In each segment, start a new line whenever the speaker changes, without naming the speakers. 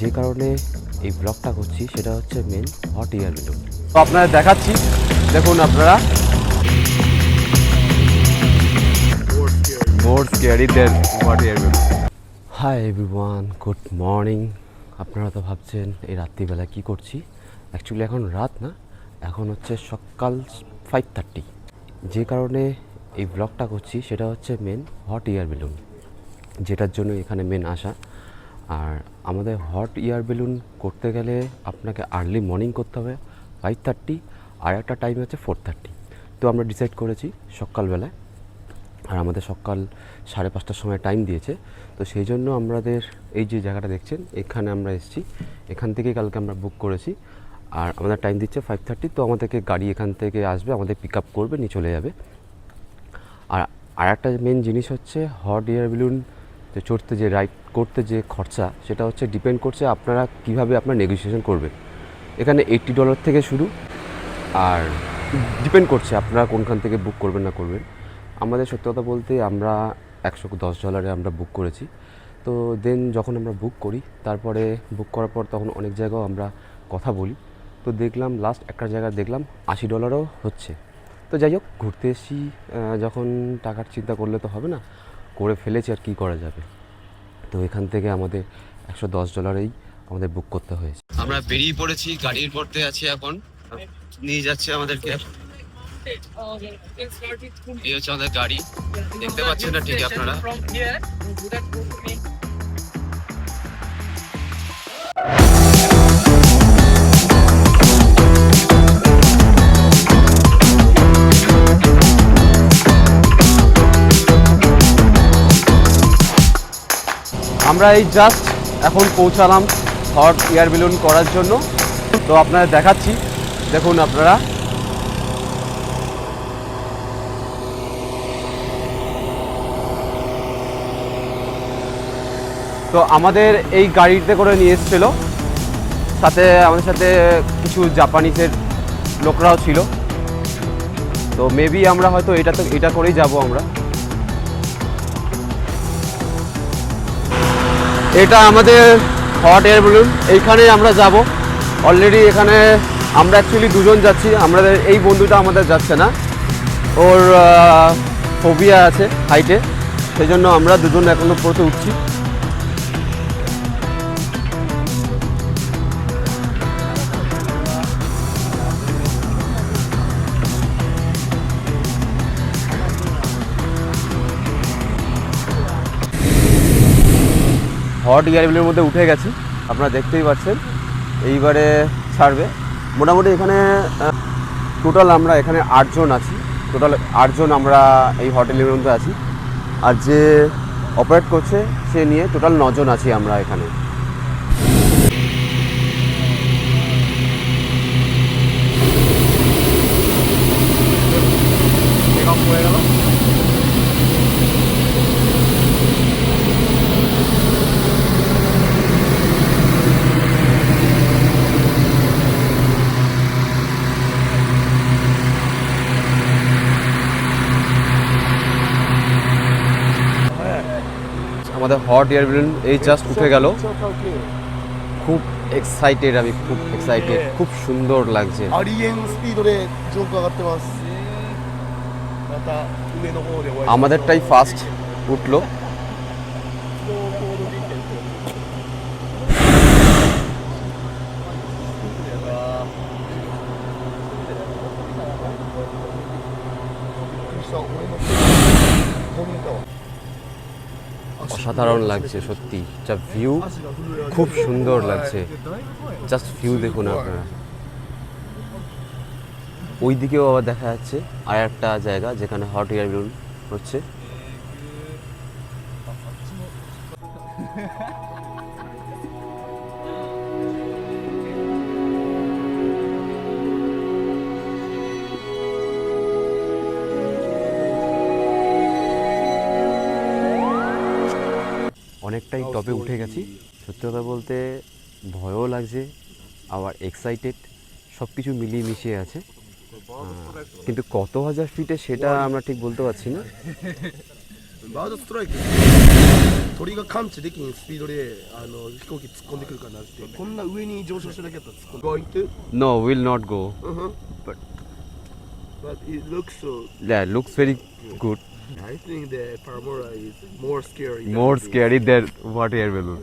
যে কারণে এই ব্লগটা করছি সেটা হচ্ছে মেন হট এয়ার বেলুন। তো আপনারা দেখাচ্ছি, দেখুন আপনারা। More scary than hot air balloon. Hi everyone, good morning. আপনারা তো ভাবছেন এই রাত্রিবেলা কী করছি। অ্যাকচুয়ালি এখন রাত না, এখন হচ্ছে সকাল 5:30। যে কারণে এই ব্লগটা করছি সেটা হচ্ছে মেন হট এয়ার বেলুন, যেটার জন্য এখানে মেন আসা। আর আমাদের হট এয়ার বেলুন করতে গেলে আপনাকে আর্লি মর্নিং করতে হবে 5:30, আর একটা টাইম হচ্ছে 4:30। তো আমরা ডিসাইড করেছি সকালবেলায়, আর আমাদের সকাল 5:30টার সময় টাইম দিয়েছে। তো সেই জন্য আমাদের এই যে জায়গাটা দেখছেন এখানে আমরা এসেছি, এখান থেকে কালকে আমরা বুক করেছি। আর আমাদের টাইম দিচ্ছে 5:30। তো আমাদেরকে গাড়ি এখান থেকে আসবে, আমাদের পিক আপ করবে, নিয়ে চলে যাবে। আর একটা মেন জিনিস হচ্ছে হট এয়ার বেলুন যে চড়তে, যে রাইড করতে যে খরচা, সেটা হচ্ছে ডিপেন্ড করছে আপনারা কীভাবে আপনার নেগোসিয়েশন করবেন। এখানে $80 থেকে শুরু, আর ডিপেন্ড করছে আপনারা কোনখান থেকে বুক করবেন না করবেন। আমাদের সত্যি কথা বলতে আমরা $110 আমরা বুক করেছি। তো দেন যখন আমরা বুক করি, তারপরে বুক করার পর তখন অনেক জায়গাও আমরা কথা বলি। তো দেখলাম লাস্ট একটা জায়গায় দেখলাম $80 হচ্ছে। তো যাই হোক, ঘুরতে এসেছি যখন, টাকার চিন্তা করলে তো হবে না, করে ফেলেছি, আর কী করা যাবে। তো এখান থেকে আমাদের $110 আমাদের বুক করতে হয়েছে। আমরা বেরিয়ে পড়েছি, গাড়ির পড়তে আছি এখন, নিয়ে যাচ্ছে আমাদেরকে। এই হচ্ছে আমাদের গাড়ি, দেখতে পাচ্ছেন না ঠিক আপনারা। আমরা এই জাস্ট এখন পৌঁছালাম হট এয়ার বেলুন করার জন্য। তো আপনারা দেখাচ্ছি, দেখুন আপনারা। তো আমাদের এই গাড়িতে করে নিয়ে এসেছিলো, সাথে আমাদের সাথে কিছু জাপানিজের লোকরাও ছিল। তো মেবি আমরা হয়তো এটা করেই যাব আমরা। এটা আমাদের হট এয়ার বেলুন, এইখানে আমরা যাব। অলরেডি এখানে আমরা অ্যাকচুয়ালি দুজন যাচ্ছি, আমাদের এই বন্ধুটা আমাদের যাচ্ছে না, ওর ফোবিয়া আছে হাইটে, সেই জন্য আমরা দুজন এখনো পড়তে উঠছি। হট এয়ার বেলুনের মধ্যে উঠে গেছি, আপনারা দেখতেই পাচ্ছেন। এইবারে ছাড়বে। মোটামুটি এখানে টোটাল আমরা এখানে 8 জন আছি, টোটাল 8 জন আমরা এই হট এয়ার বেলুনের মধ্যে আছি। আর যে অপারেট করছে সে নিয়ে টোটাল 9 জন আছি আমরা এখানে। আমাদের হট এয়ার বেলুন এই জাস্ট উঠে গেল। খুব এক্সাইটেড, আমি খুব এক্সাইটেড, খুব সুন্দর লাগছে। আমাদেরটাই ফার্স্ট উঠলো। অসাধারণ লাগছে সত্যি, যা ভিউ, খুব সুন্দর লাগছে। জাস্ট ভিউ দেখুন আপনারা। ওই দিকেও আবার দেখা যাচ্ছে আর একটা জায়গা যেখানে হট এয়ার বেলুন হচ্ছে। অনেকটাই টপে উঠে গেছি। সত্যি কথা বলতে ভয়ও লাগছে, আবার এক্সাইটেড, সব কিছু মিলিয়ে মিশিয়ে আছে। কিন্তু কত হাজার ফিটে সেটা আমরা ঠিক বলতে পারছি না।
バードストライク鳥が感知できんスピードで飛行機突っ込んでくるからなってこんな上に上昇しただけだったら突っ込んで Going to?
No, will not go.
But it looks so
Yeah, looks very good.
I think the Paramora is more scary
More scary than hot air balloon.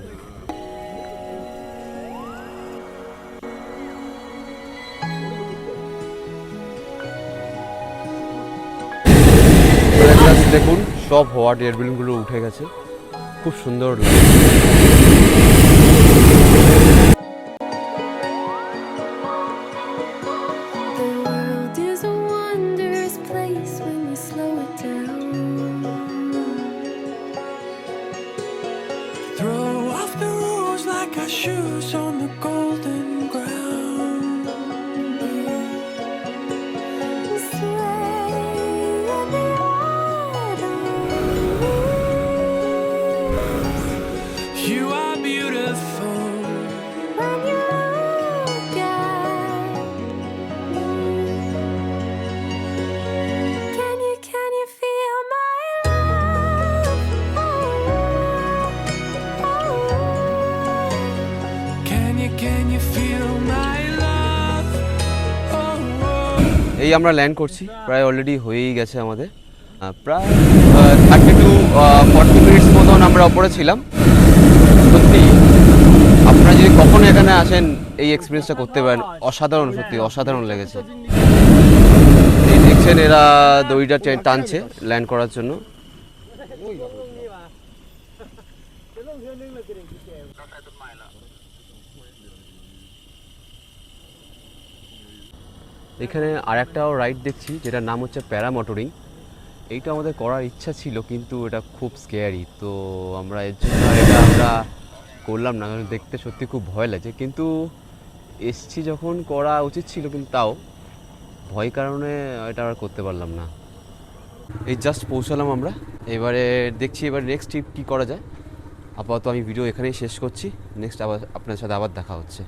দেখুন সব হট এয়ার বেলুনগুলো উঠে গেছে খুব সুন্দর লাগে
The world is a wondrous place when you slow it down.
Throw off the rules like our shoes on the golden ground.
Sway in the autumn leaves.
You are beautiful.
When you look at me, can you feel my love?
Can you feel my love? Oh.
এই আমরা land করছি প্রায় already হয়েই গেছে আমাদের প্রায় 30 to 40 minutes মতন আমরা ওপরে ছিলাম সত্যি আপনারা যদি কখনো এখানে আসেন এই এক্সপিরিয়েন্সটা করতে পারেন অসাধারণ সত্যি অসাধারণ লেগেছে এই দেখছেন এরা দড়িটা টানছে ল্যান্ড করার জন্য এখানে আরেকটাও রাইড দেখছি যেটার নাম হচ্ছে প্যারামোটরিং এইটা আমাদের করার ইচ্ছা ছিল কিন্তু এটা খুব স্কেয়ারি তো আমরা এর জন্য এটা আমরা করলাম না কারণ দেখতে সত্যি খুব ভয় লাগে কিন্তু এসছি যখন করা উচিত ছিল কিন্তু তাও ভয় কারণে এটা আর করতে পারলাম না এই জাস্ট পৌঁছালাম আমরা এবারে দেখছি এবার নেক্সট ট্রিপ কী করা যায় আপাতত আমি ভিডিও এখানেই শেষ করছি নেক্সট আবার আপনার সাথে আবার দেখা হচ্ছে